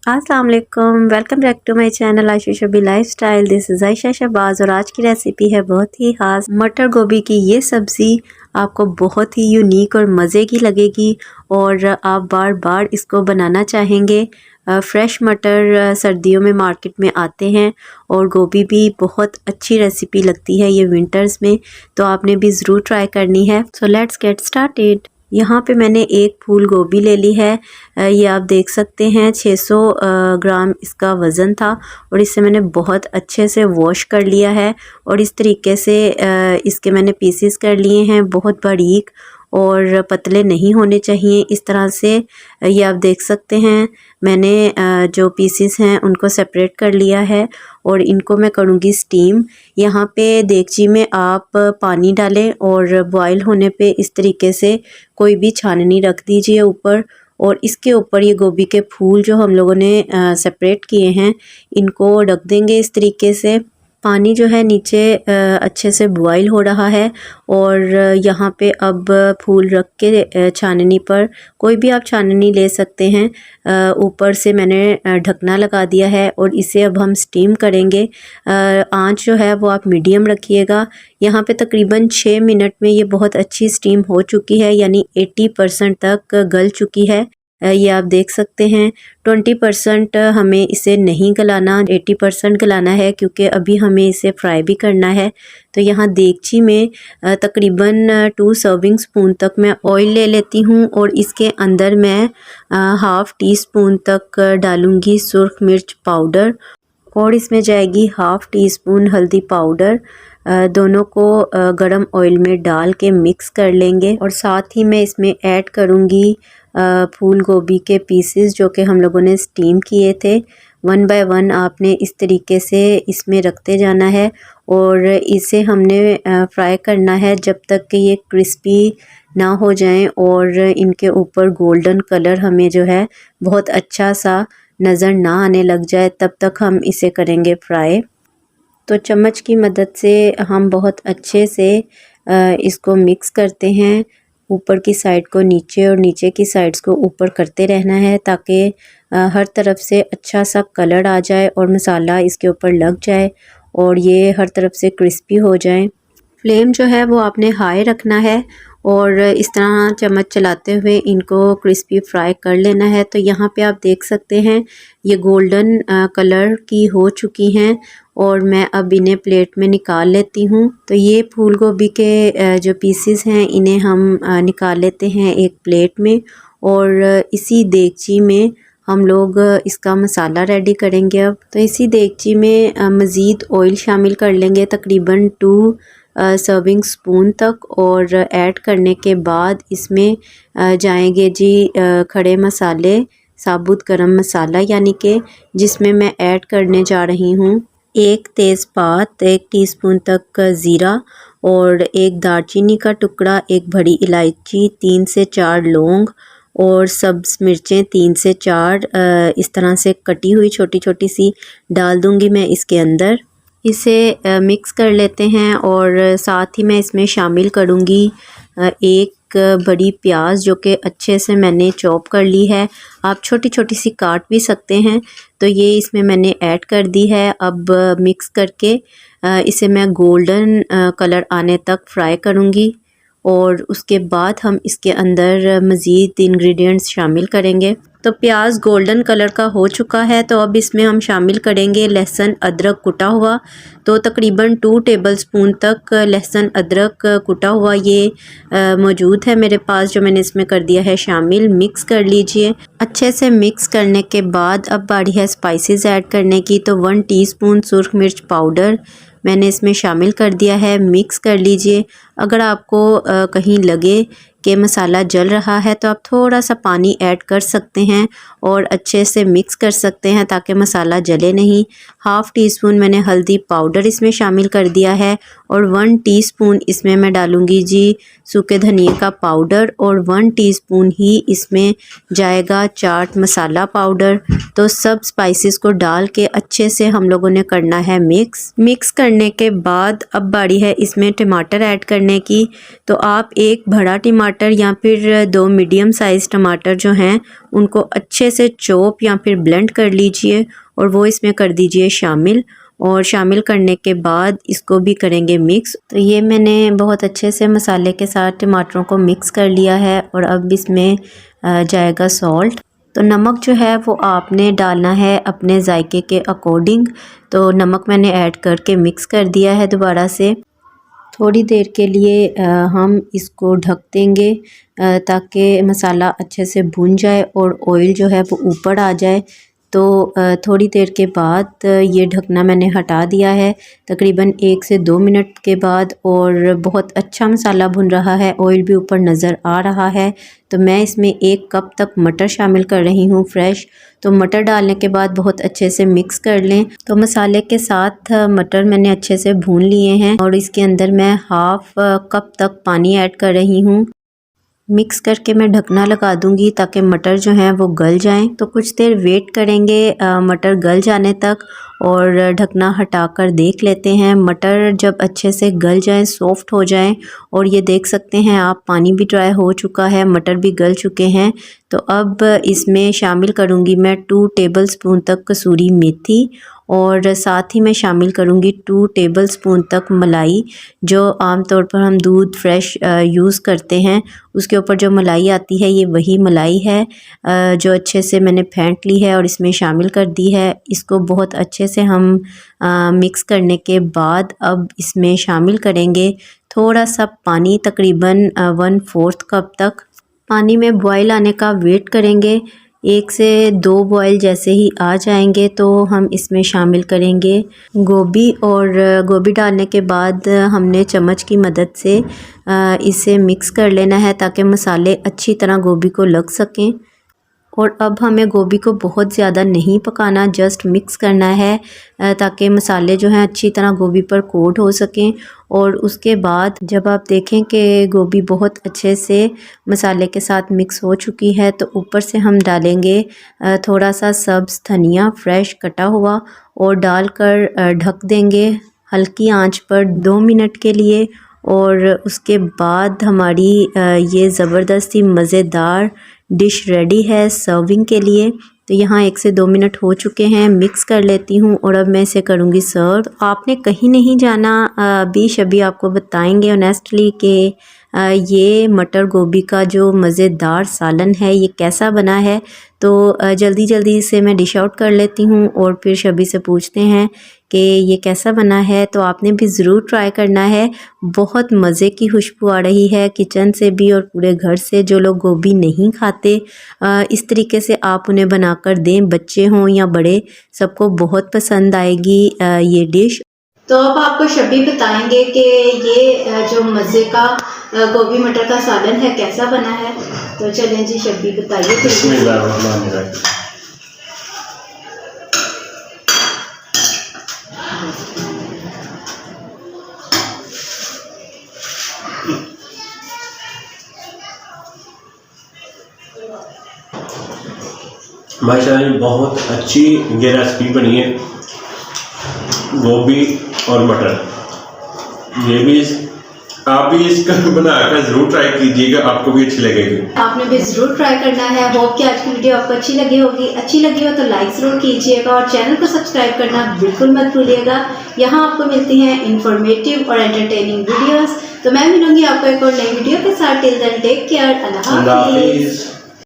अस्सलाम वालेकुम, welcome back to my channel Ayesha Shabi lifestyle. This is Ayesha Shahbaz और आज की रेसिपी है बहुत ही ख़ास मटर गोभी की। ये सब्ज़ी आपको बहुत ही यूनिक और मज़े की लगेगी और आप बार बार इसको बनाना चाहेंगे। फ़्रेश मटर सर्दियों में मार्केट में आते हैं और गोभी भी बहुत अच्छी रेसिपी लगती है ये विंटर्स में, तो आपने भी ज़रूर ट्राई करनी है। So let's get started. यहाँ पे मैंने एक फूल गोभी ले ली है। ये आप देख सकते हैं 600 ग्राम इसका वज़न था और इसे मैंने बहुत अच्छे से वॉश कर लिया है और इस तरीके से इसके मैंने पीसेस कर लिए हैं। बहुत बारीक और पतले नहीं होने चाहिए इस तरह से। ये आप देख सकते हैं मैंने जो पीसेस हैं उनको सेपरेट कर लिया है और इनको मैं करूँगी स्टीम। यहाँ पे देगची में आप पानी डालें और बॉईल होने पे इस तरीके से कोई भी छाननी रख दीजिए ऊपर और इसके ऊपर ये गोभी के फूल जो हम लोगों ने सेपरेट किए हैं इनको रख देंगे इस तरीके से। पानी जो है नीचे अच्छे से बॉईल हो रहा है और यहाँ पे अब फूल रख के छाननी पर, कोई भी आप छाननी ले सकते हैं, ऊपर से मैंने ढकना लगा दिया है और इसे अब हम स्टीम करेंगे। आंच जो है वो आप मीडियम रखिएगा। यहाँ पे तकरीबन 6 मिनट में ये बहुत अच्छी स्टीम हो चुकी है, यानी 80% तक गल चुकी है। ये आप देख सकते हैं 20% हमें इसे नहीं गलाना, 80% गलाना है क्योंकि अभी हमें इसे फ्राई भी करना है। तो यहाँ देगची में तकरीबन 2 सर्विंग स्पून तक मैं ऑयल ले लेती हूँ और इसके अंदर मैं हाफ़ टी स्पून तक डालूँगी सुर्ख मिर्च पाउडर और इसमें जाएगी हाफ़ टी स्पून हल्दी पाउडर। दोनों को गरम ऑयल में डाल के मिक्स कर लेंगे और साथ ही मैं इसमें ऐड करूँगी फूल गोभी के पीसेस जो कि हम लोगों ने स्टीम किए थे। 1 बाय 1 आपने इस तरीके से इसमें रखते जाना है और इसे हमने फ्राई करना है जब तक कि ये क्रिस्पी ना हो जाएं और इनके ऊपर गोल्डन कलर हमें जो है बहुत अच्छा सा नज़र ना आने लग जाए, तब तक हम इसे करेंगे फ्राई। तो चम्मच की मदद से हम बहुत अच्छे से इसको मिक्स करते हैं। ऊपर की साइड को नीचे और नीचे की साइड्स को ऊपर करते रहना है ताकि हर तरफ से अच्छा सा कलर आ जाए और मसाला इसके ऊपर लग जाए और ये हर तरफ से क्रिस्पी हो जाए। फ्लेम जो है वो आपने हाई रखना है और इस तरह चम्मच चलाते हुए इनको क्रिस्पी फ्राई कर लेना है। तो यहाँ पे आप देख सकते हैं ये गोल्डन कलर की हो चुकी हैं और मैं अब इन्हें प्लेट में निकाल लेती हूँ। तो ये फूल गोभी के जो पीसेस हैं इन्हें हम निकाल लेते हैं एक प्लेट में और इसी देगची में हम लोग इसका मसाला रेडी करेंगे। अब तो इसी देगची में मज़ीद ऑयल शामिल कर लेंगे तकरीबन 2 सर्विंग स्पून तक और ऐड करने के बाद इसमें जाएंगे जी खड़े मसाले, साबुत गरम मसाला, यानी कि जिसमें मैं ऐड करने जा रही हूँ 1 तेज़पात, 1 टीस्पून तक ज़ीरा और 1 दालचीनी का टुकड़ा, 1 बड़ी इलायची, 3 से 4 लौंग और सब्ज़ मिर्चें 3 से 4 इस तरह से कटी हुई छोटी छोटी सी डाल दूँगी मैं इसके अंदर। इसे मिक्स कर लेते हैं और साथ ही मैं इसमें शामिल करूँगी 1 बड़ी प्याज जो कि अच्छे से मैंने चॉप कर ली है। आप छोटी छोटी सी काट भी सकते हैं। तो ये इसमें मैंने ऐड कर दी है। अब मिक्स करके इसे मैं गोल्डन कलर आने तक फ्राई करूँगी और उसके बाद हम इसके अंदर मज़ीद इंग्रेडिएंट्स शामिल करेंगे। तो प्याज गोल्डन कलर का हो चुका है तो अब इसमें हम शामिल करेंगे लहसुन अदरक कुटा हुआ। तो तकरीबन 2 टेबलस्पून तक लहसुन अदरक कुटा हुआ ये मौजूद है मेरे पास, जो मैंने इसमें कर दिया है शामिल। मिक्स कर लीजिए। अच्छे से मिक्स करने के बाद अब बारी है स्पाइसेस ऐड करने की। तो 1 टीस्पून सुर्ख मिर्च पाउडर मैंने इसमें शामिल कर दिया है। मिक्स कर लीजिए। अगर आपको कहीं लगे कि मसाला जल रहा है तो आप थोड़ा सा पानी ऐड कर सकते हैं और अच्छे से मिक्स कर सकते हैं ताकि मसाला जले नहीं। हाफ़ टी स्पून मैंने हल्दी पाउडर इसमें शामिल कर दिया है और 1 टीस्पून इसमें मैं डालूँगी जी सूखे धनिए का पाउडर और 1 टीस्पून ही इसमें जाएगा चाट मसाला पाउडर। तो सब स्पाइसेस को डाल के अच्छे से हम लोगों ने करना है मिक्स। मिक्स करने के बाद अब बारी है इसमें टमाटर ऐड करने करने की, तो आप एक बड़ा टमाटर या फिर 2 मीडियम साइज़ टमाटर जो हैं उनको अच्छे से चॉप या फिर ब्लेंड कर लीजिए और वो इसमें कर दीजिए शामिल। और शामिल करने के बाद इसको भी करेंगे मिक्स। तो ये मैंने बहुत अच्छे से मसाले के साथ टमाटरों को मिक्स कर लिया है और अब इसमें जाएगा सॉल्ट। तो नमक जो है वो आपने डालना है अपने जायके के अकॉर्डिंग। तो नमक मैंने ऐड करके मिक्स कर दिया है दोबारा से। थोड़ी देर के लिए हम इसको ढक देंगे ताकि मसाला अच्छे से भुन जाए और ऑयल जो है वो ऊपर आ जाए। तो थोड़ी देर के बाद ये ढकना मैंने हटा दिया है, तकरीबन 1 से 2 मिनट के बाद, और बहुत अच्छा मसाला भुन रहा है, ऑयल भी ऊपर नज़र आ रहा है। तो मैं इसमें 1 कप तक मटर शामिल कर रही हूँ फ्रेश। तो मटर डालने के बाद बहुत अच्छे से मिक्स कर लें। तो मसाले के साथ मटर मैंने अच्छे से भून लिए हैं और इसके अंदर मैं हाफ़ कप तक पानी ऐड कर रही हूँ। मिक्स करके मैं ढकना लगा दूंगी ताकि मटर जो हैं वो गल जाएं। तो कुछ देर वेट करेंगे मटर गल जाने तक और ढकना हटाकर देख लेते हैं। मटर जब अच्छे से गल जाएं, सॉफ्ट हो जाएं, और ये देख सकते हैं आप पानी भी ड्राई हो चुका है, मटर भी गल चुके हैं। तो अब इसमें शामिल करूंगी मैं 2 टेबलस्पून तक कसूरी मेथी और साथ ही मैं शामिल करूंगी 2 टेबलस्पून तक मलाई। जो आमतौर पर हम दूध फ्रेश यूज़ करते हैं उसके ऊपर जो मलाई आती है ये वही मलाई है जो अच्छे से मैंने फेंट ली है और इसमें शामिल कर दी है। इसको बहुत अच्छे से हम मिक्स करने के बाद अब इसमें शामिल करेंगे थोड़ा सा पानी, तकरीबन 1/4 कप तक। पानी में बॉयल आने का वेट करेंगे। 1 से 2 बॉयल जैसे ही आ जाएंगे तो हम इसमें शामिल करेंगे गोभी, और गोभी डालने के बाद हमने चम्मच की मदद से इसे मिक्स कर लेना है ताकि मसाले अच्छी तरह गोभी को लग सकें। और अब हमें गोभी को बहुत ज़्यादा नहीं पकाना, जस्ट मिक्स करना है ताकि मसाले जो हैं अच्छी तरह गोभी पर कोट हो सकें। और उसके बाद जब आप देखें कि गोभी बहुत अच्छे से मसाले के साथ मिक्स हो चुकी है तो ऊपर से हम डालेंगे थोड़ा सा सब्ज़ धनिया फ्रेश कटा हुआ और डालकर ढक देंगे हल्की आंच पर 2 मिनट के लिए। और उसके बाद हमारी ये ज़बरदस्ती मज़ेदार डिश रेडी है सर्विंग के लिए। तो यहाँ 1 से 2 मिनट हो चुके हैं, मिक्स कर लेती हूँ और अब मैं इसे करूँगी सर्व। आपने कहीं नहीं जाना, अभी शबी आपको बताएंगे ऑनेस्टली कि ये मटर गोभी का जो मज़ेदार सालन है ये कैसा बना है। तो जल्दी जल्दी से मैं डिश आउट कर लेती हूँ और फिर शबी से पूछते हैं कि ये कैसा बना है। तो आपने भी ज़रूर ट्राई करना है, बहुत मज़े की खुशबू आ रही है किचन से भी और पूरे घर से। जो लोग गोभी नहीं खाते इस तरीके से आप उन्हें बनाकर दें, बच्चे हों या बड़े, सबको बहुत पसंद आएगी ये डिश। तो अब आपको शबी बताएंगे कि ये जो मज़े का गोभी मटर का सालन है कैसा बना है। तो चलें जी शबी बताइए। माशाल्लाह बहुत अच्छी ये रेसिपी बनी है, गोभी और मटर। ये भी आप भी इसका बनाकर ज़रूर ट्राई कीजिएगा, आपको भी अच्छी लगेगी। आपने भी ज़रूर ट्राई करना है। होप कि आज की वीडियो आपको अच्छी लगी होगी। अच्छी लगी हो तो लाइक ज़रूर कीजिएगा और चैनल को सब्सक्राइब करना बिल्कुल मत भूलिएगा। यहाँ आपको मिलती हैं इंफॉर्मेटिव और एंटरटेनिंग वीडियोस। तो मैं मिलूंगी आपको एक और नई वीडियो के साथ। टिल देन टेक केयर, अल्लाह हाफिज़।